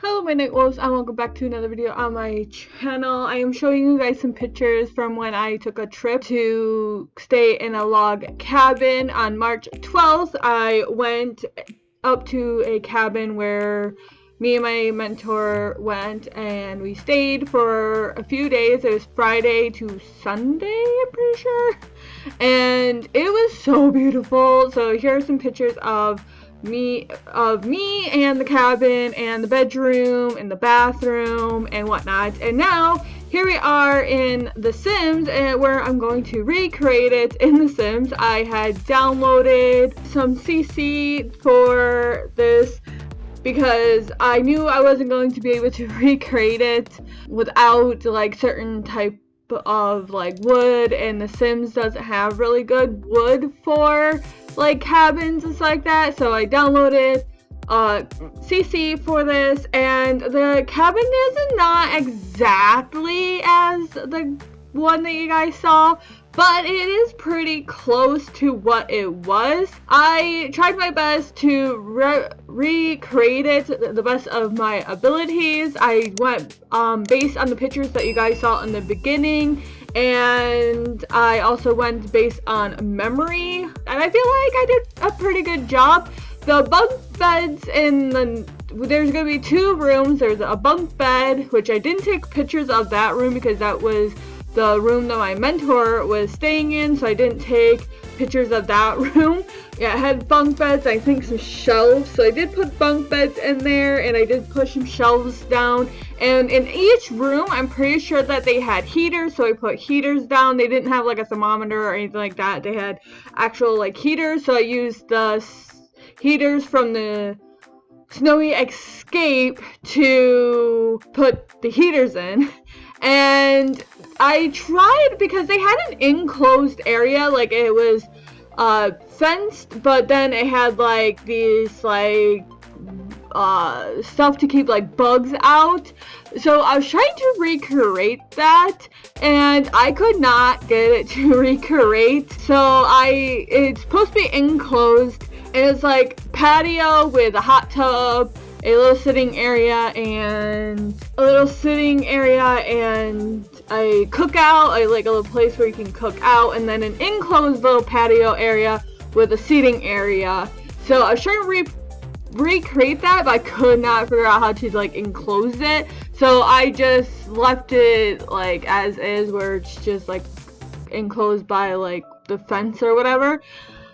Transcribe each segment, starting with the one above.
Hello my night wolves and welcome back to another video on my channel. I am showing you guys some pictures from when I took a trip to stay in a log cabin on March 12th. I went up to a cabin where me and my mentor went and we stayed for a few days. It was Friday to Sunday, I'm pretty sure. And it was so beautiful. So here are some pictures of me and the cabin and the bedroom and the bathroom and whatnot. And now here we are in The Sims, where I'm going to recreate it in The Sims. I had downloaded some CC for this because I knew I wasn't going to be able to recreate it without like certain type of like wood, and The Sims doesn't have really good wood for like cabins and stuff like that. So I downloaded CC for this, and the cabin is not exactly as the one that you guys saw, but it is pretty close to what it was. I tried my best to recreate it the best of my abilities. I went based on the pictures that you guys saw in the beginning, and I also went based on memory, and I feel like I did a pretty good job. The bunk beds there's gonna be two rooms. There's a bunk bed, which I didn't take pictures of that room because that was the room that my mentor was staying in, so I didn't take pictures of that room. Yeah, it had bunk beds, I think some shelves, so I did put bunk beds in there, and I did push some shelves down. And in each room, I'm pretty sure that they had heaters, so I put heaters down. They didn't have like a thermometer or anything like that. They had actual like heaters, so I used the heaters from the Snowy Escape to put the heaters in. And I tried, because they had an enclosed area, like it was fenced, but then it had like these like stuff to keep like bugs out. So I was trying to recreate that, and I could not get it to recreate. So it's supposed to be enclosed, and it's like patio with a hot tub, a little sitting area, and a cookout, like a little place where you can cook out, and then an enclosed little patio area with a seating area. So I was trying to recreate that, but I could not figure out how to like enclose it. So I just left it like as is, where it's just like enclosed by like the fence or whatever.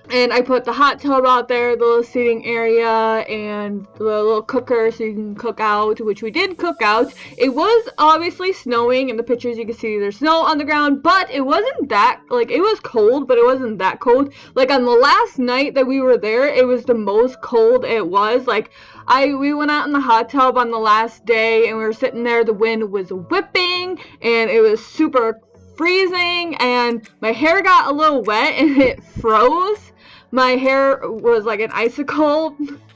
And I put the hot tub out there, the little seating area, and the little cooker so you can cook out, which we did cook out. It was obviously snowing. In the pictures you can see there's snow on the ground, but it wasn't that, like, it was cold, but it wasn't that cold. Like on the last night that we were there, it was the most cold it was. Like we went out in the hot tub on the last day, and we were sitting there, the wind was whipping, and it was super freezing, and my hair got a little wet and it froze. My hair was like an icicle,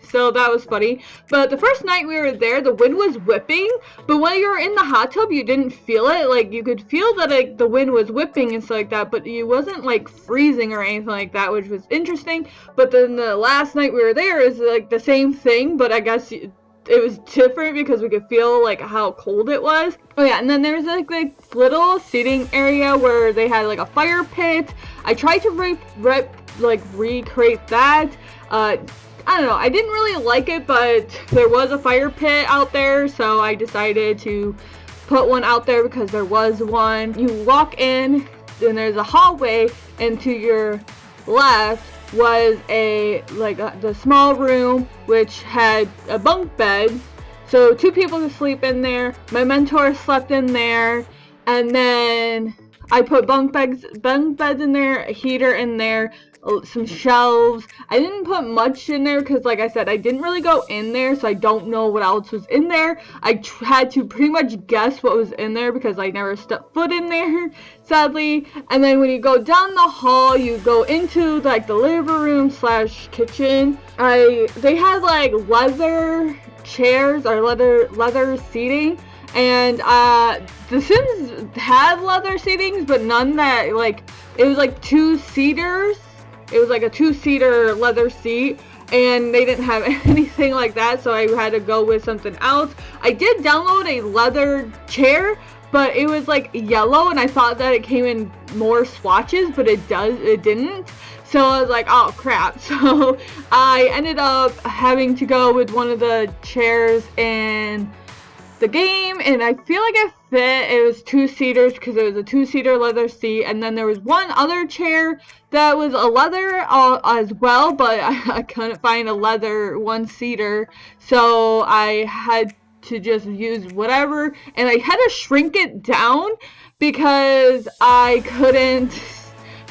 so that was funny. But the first night we were there, the wind was whipping, but when you were in the hot tub, you didn't feel it. Like, you could feel that like the wind was whipping and stuff like that, but you wasn't like freezing or anything like that, which was interesting. But then the last night we were there is like the same thing, but I guess it was different because we could feel like how cold it was. Oh yeah, and then there's like this little seating area where they had like a fire pit. I tried to recreate that. I don't know, I didn't really like it, but there was a fire pit out there, so I decided to put one out there because there was one. You walk in, and there's a hallway, and to your left was the small room, which had a bunk bed, so two people could sleep in there. My mentor slept in there, and then I put bunk beds in there, a heater in there, some shelves. I didn't put much in there because, like I said, I didn't really go in there, so I don't know what else was in there. I had to pretty much guess what was in there because I never stepped foot in there, sadly. And then when you go down the hall, you go into like the living room / kitchen. They had like leather chairs or leather seating, and The Sims had leather seatings, but none that like, it was like two-seaters. It was like a two-seater leather seat, and they didn't have anything like that, so I had to go with something else. I did download a leather chair, but it was like yellow, and I thought that it came in more swatches, but it didn't. So I was like, oh crap. So I ended up having to go with one of the chairs in the game, and I feel like it fit. It was 2-seaters because it was a 2-seater leather seat, and then there was one other chair that was a leather as well, but I couldn't find a leather 1-seater, so I had to just use whatever, and I had to shrink it down because I couldn't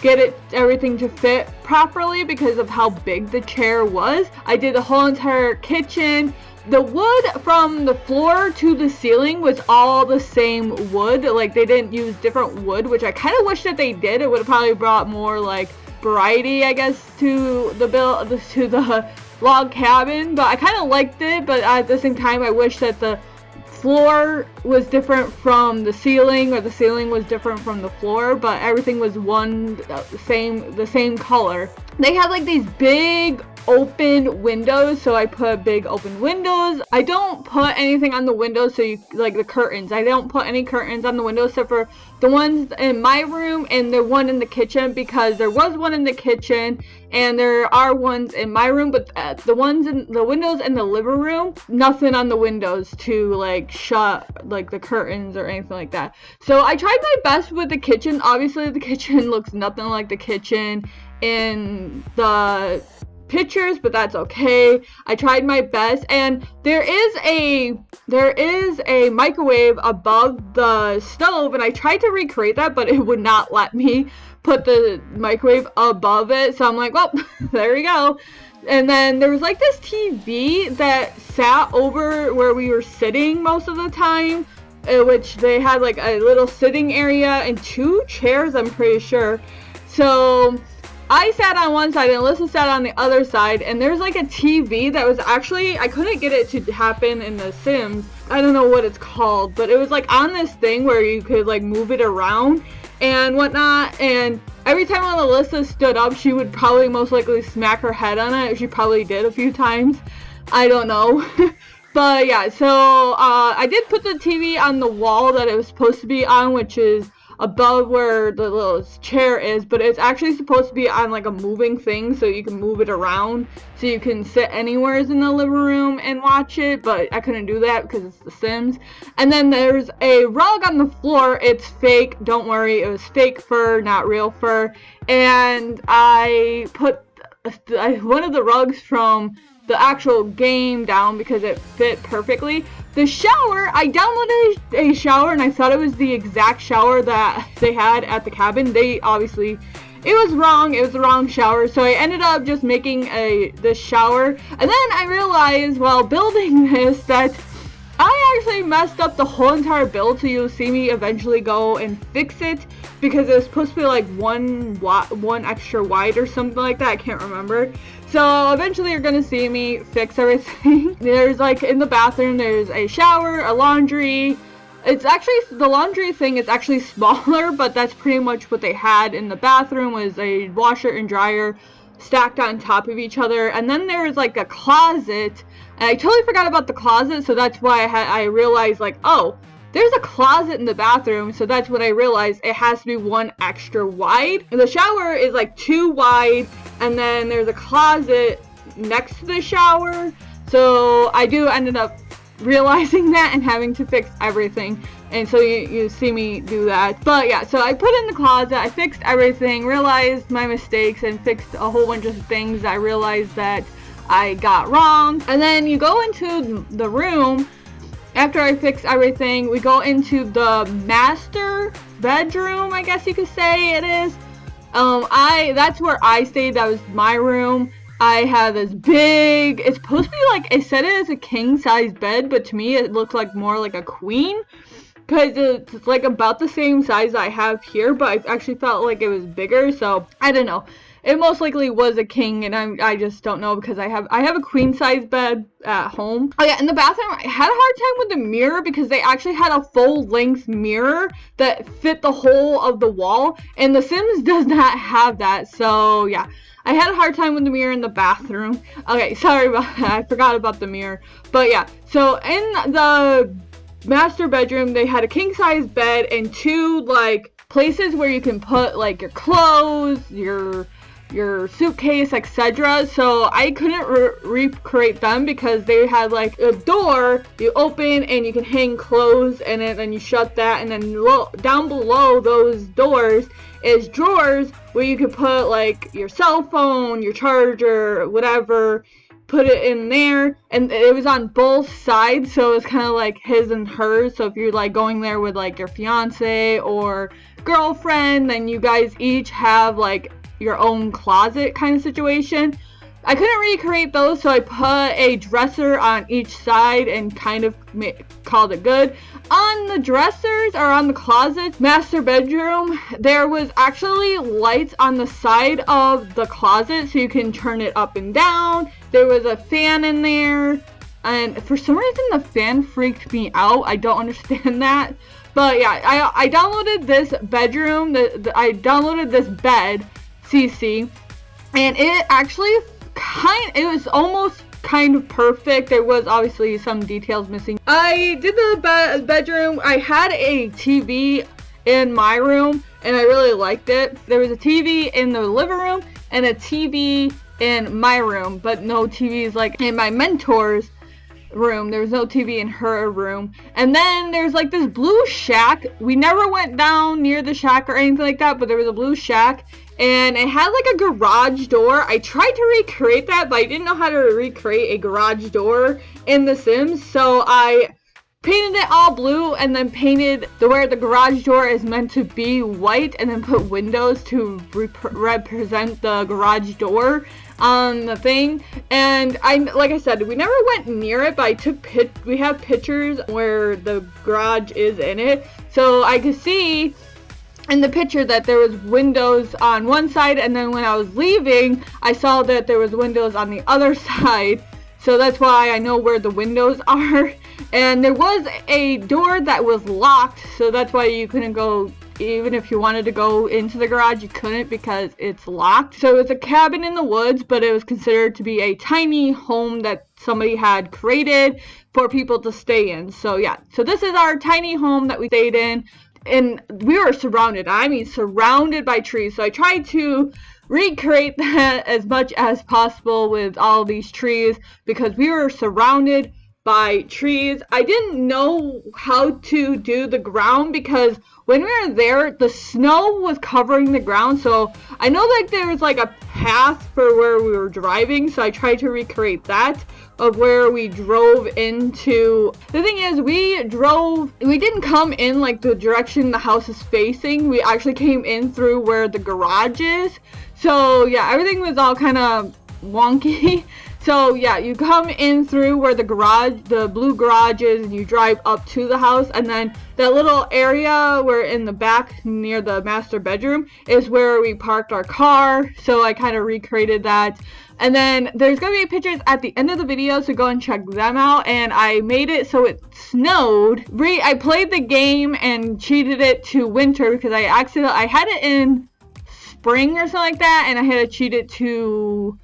get everything to fit properly because of how big the chair was. I did the whole entire kitchen. The wood from the floor to the ceiling was all the same wood. Like, they didn't use different wood, which I kind of wish that they did. It would have probably brought more like variety, I guess, to the log cabin. But I kind of liked it, but at the same time I wish that the floor was different from the ceiling, or the ceiling was different from the floor, but everything was the same color. They had like these big open windows, so I put big open windows. I don't put anything on the windows, so like the curtains. I don't put any curtains on the windows except for the ones in my room and the one in the kitchen, because there was one in the kitchen and there are ones in my room, but the ones in the windows in the living room, nothing on the windows to like shut like the curtains or anything like that. So I tried my best with the kitchen. Obviously the kitchen looks nothing like the kitchen in the pictures, but that's okay. I tried my best, and there is a microwave above the stove, and I tried to recreate that, but it would not let me put the microwave above it, so I'm like, well, there we go. And then there was like this TV that sat over where we were sitting most of the time, which they had like a little sitting area and 2 chairs, I'm pretty sure. So I sat on one side and Alyssa sat on the other side, and there's like a TV that was actually, I couldn't get it to happen in The Sims. I don't know what it's called, but it was like on this thing where you could like move it around and whatnot, and every time when Alyssa stood up, she would probably most likely smack her head on it. She probably did a few times. I don't know. But yeah, so I did put the TV on the wall that it was supposed to be on, which is above where the little chair is, but it's actually supposed to be on like a moving thing, so you can move it around, so you can sit anywhere in the living room and watch it, but I couldn't do that because it's The Sims. And then there's a rug on the floor. It's fake, don't worry, it was fake fur, not real fur, and I put one of the rugs from the actual game down because it fit perfectly. The shower, I downloaded a shower and I thought it was the exact shower that they had at the cabin. It was wrong. It was the wrong shower. So I ended up just making this shower. And then I realized while building this that I actually messed up the whole entire build, so you'll see me eventually go and fix it, because it was supposed to be like one extra wide or something like that. I can't remember. So eventually you're gonna see me fix everything. There's like in the bathroom, there's a shower, a laundry. It's actually, the laundry thing is actually smaller, but that's pretty much what they had in the bathroom, was a washer and dryer stacked on top of each other. And then there was like a closet, and I totally forgot about the closet, so that's why I realized like, oh, there's a closet in the bathroom, so that's when I realized it has to be 1 extra wide. And the shower is like 2 wide, and then there's a closet next to the shower. So I ended up realizing that and having to fix everything, and so you see me do that. But yeah, so I put in the closet, I fixed everything, realized my mistakes, and fixed a whole bunch of things that I realized that I got wrong. And then you go into the room. After I fix everything, we go into the master bedroom, I guess you could say it is. That's where I stayed. That was my room. I have this big, it's supposed to be like, it said it is a king size bed, but to me it looked like more like a queen, because it's like about the same size I have here, but I actually felt like it was bigger, so I don't know. It most likely was a king, and I just don't know, because I have a queen size bed at home. Oh yeah, in the bathroom, I had a hard time with the mirror, because they actually had a full length mirror that fit the whole of the wall, and The Sims does not have that. So yeah, I had a hard time with the mirror in the bathroom. Okay, sorry about that. I forgot about the mirror. But yeah, so in the master bedroom, they had a king-size bed and 2 like places where you can put like your clothes, your suitcase, etc. So I couldn't recreate them because they had like a door you open and you can hang clothes in it, and you shut that, and then down below those doors is drawers where you could put like your cell phone, your charger, whatever, put it in there. And it was on both sides, so it's kind of like his and hers. So if you're like going there with like your fiance or girlfriend, then you guys each have like your own closet kind of situation. I couldn't recreate those, so I put a dresser on each side and kind of called it good. On the dressers, or on the closets, master bedroom, there was actually lights on the side of the closet, so you can turn it up and down. There was a fan in there, and for some reason the fan freaked me out. I don't understand that. But yeah, I downloaded this bedroom, I downloaded this bed, CC, and it actually it was almost kind of perfect. There was obviously some details missing. I did the bedroom. I had a TV in my room and I really liked it. There was a TV in the living room and a TV in my room, but no TVs like in my mentor's room. There was no TV in her room. And then there's like this blue shack. We never went down near the shack or anything like that, but there was a blue shack and it had like a garage door. I tried to recreate that, but I didn't know how to recreate a garage door in The Sims, so I painted it all blue and then painted where the garage door is meant to be white, and then put windows to represent the garage door on the thing. And like I said, we never went near it, but we have pictures where the garage is in it, so I could see in the picture that there was windows on one side, and then when I was leaving I saw that there was windows on the other side, so that's why I know where the windows are. And there was a door that was locked, so that's why you couldn't go. Even if you wanted to go into the garage, you couldn't because it's locked. So it was a cabin in the woods, but it was considered to be a tiny home that somebody had created for people to stay in. So yeah, so this is our tiny home that we stayed in. And we were surrounded by trees. So I tried to recreate that as much as possible with all these trees because we were surrounded by trees. I didn't know how to do the ground because when we were there, the snow was covering the ground. So I know like there was like a path for where we were driving. So I tried to recreate that of where we drove into. The thing is, we didn't come in like the direction the house is facing. We actually came in through where the garage is. So yeah, everything was all kind of wonky. So yeah, you come in through where the blue garage is, and you drive up to the house, and then that little area where in the back near the master bedroom is where we parked our car. So I kind of recreated that. And then there's going to be pictures at the end of the video, so go and check them out. And I made it so it snowed. I played the game and cheated it to winter because I had it in spring or something like that, and I had to cheat it to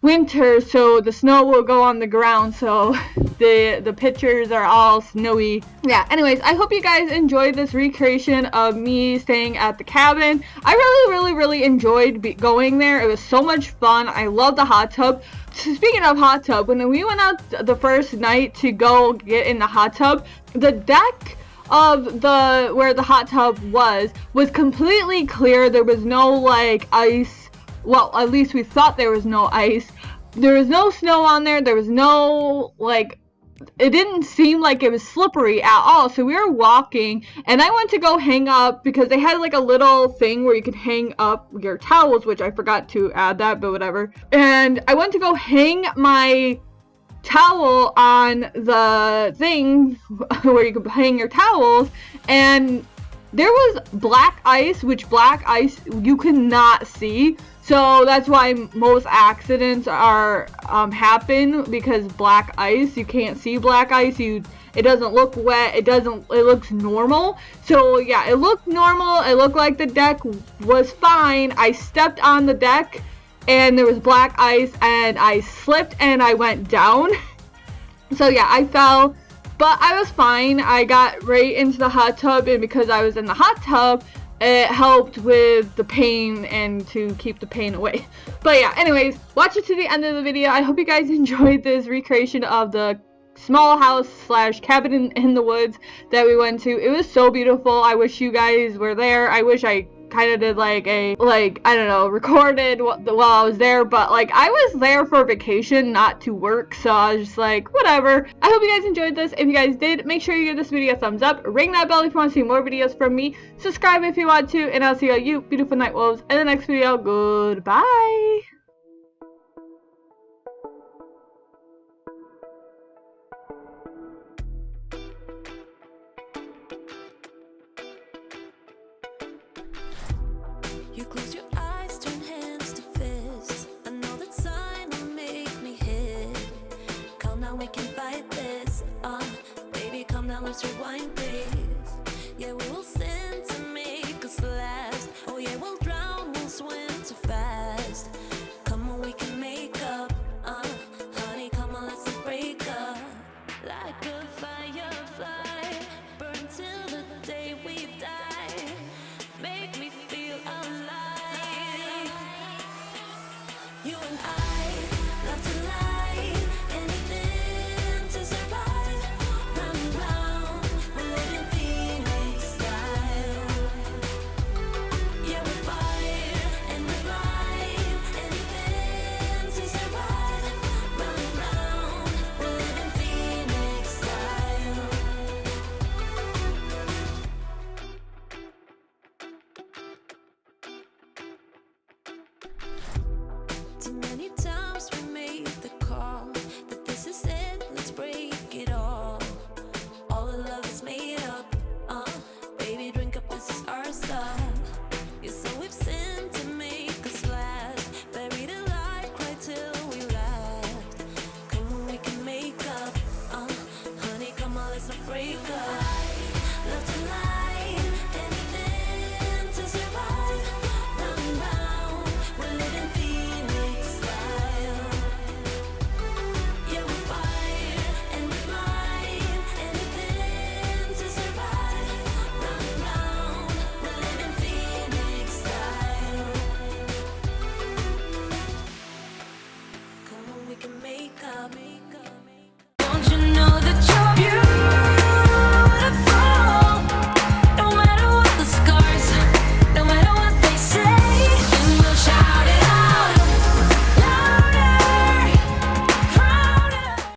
winter so the snow will go on the ground, so the pictures are all snowy. Yeah, anyways, I hope you guys enjoyed this recreation of me staying at the cabin. I really enjoyed going there. It was so much fun. I love the hot tub. Speaking of hot tub, when we went out the first night to go get in the hot tub, the deck of where the hot tub was completely clear. There was no like ice. Well, at least we thought there was no ice. There was no snow on there. There was no, like, it didn't seem like it was slippery at all. So we were walking, and I went to go hang up because they had, like, a little thing where you could hang up your towels, which I forgot to add that, but whatever. And I went to go hang my towel on the thing where you could hang your towels, and there was black ice, which black ice you could not see. So that's why most accidents are happen, because black ice, you can't see black ice. It doesn't look wet. It looks normal. So yeah, it looked normal. It looked like the deck was fine. I stepped on the deck and there was black ice, and I slipped and I went down. So yeah, I fell, but I was fine. I got right into the hot tub, and because I was in the hot tub, it helped with the pain and to keep the pain away. But yeah, anyways, watch it to the end of the video. I hope you guys enjoyed this recreation of the small house slash cabin in the woods that we went to. It was so beautiful. I wish you guys were there. I wish I kind of did like a, I don't know, recorded while I was there, but like I was there for vacation, not to work, so I was just like, whatever. I hope you guys enjoyed this. If you guys did, make sure you give this video a thumbs up, ring that bell if you want to see more videos from me, subscribe if you want to, and I'll see all you beautiful night wolves in the next video. Goodbye. You close your eyes, turn hands to fists. I know that sign will make me hit. Calm down, we can fight this. Baby, calm down, let's rewind this. Yeah, we will sin to make us last. Oh yeah, we'll drown, we'll swim too fast. Come on, we can make up. Honey, come on, let's break up. Like a firefly, burn till